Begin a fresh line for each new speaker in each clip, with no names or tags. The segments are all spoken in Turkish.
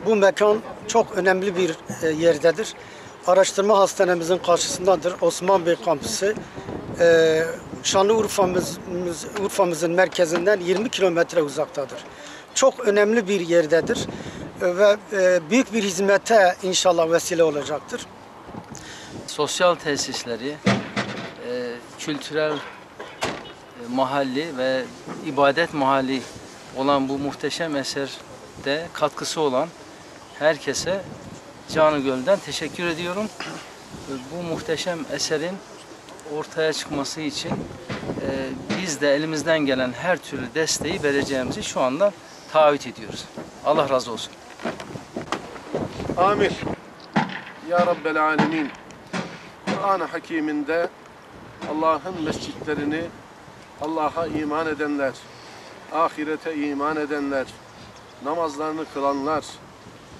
Bu mekan çok önemli bir yerdedir. Araştırma hastanemizin karşısındadır. Osman Bey kampüsü. Urfa'mızın merkezinden 20 kilometre uzaktadır. Çok önemli bir yerdedir ve büyük bir hizmete inşallah vesile olacaktır.
Sosyal tesisleri, kültürel mahalli ve ibadet mahalli olan bu muhteşem eserde katkısı olan herkese canı gönülden teşekkür ediyorum. Bu muhteşem eserin ortaya çıkması için biz de elimizden gelen her türlü desteği vereceğimizi şu anda taahhüt ediyoruz. Allah razı olsun.
Amin. Ya Rabbel Alemin. Kur'an-ı Hakim'inde Allah'ın mescitlerini Allah'a iman edenler, ahirete iman edenler, namazlarını kılanlar,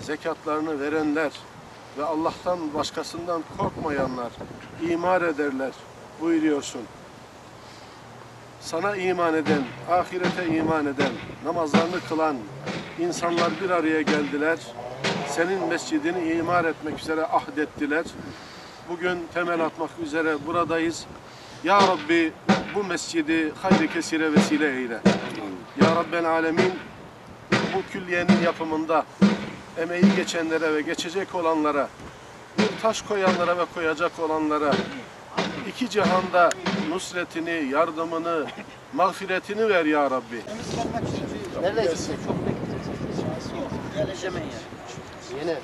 zekatlarını verenler ve Allah'tan başkasından korkmayanlar imar ederler buyuruyorsun. Sana iman eden, ahirete iman eden, namazlarını kılan insanlar bir araya geldiler. Senin mescidini imar etmek üzere ahdettiler. Bugün temel atmak üzere buradayız. Ya Rabbi bu mescidi hayır kesire vesile eyle. Ya Rabbel Alemin bu külliyenin yapımında emeği geçenlere ve geçecek olanlara, bir taş koyanlara ve koyacak olanlara iki cihanda nusretini, yardımını, mağfiretini ver ya Rabbi.
Neredesin? Çok bekleyeceğiz. Geleceğim ya. Yine.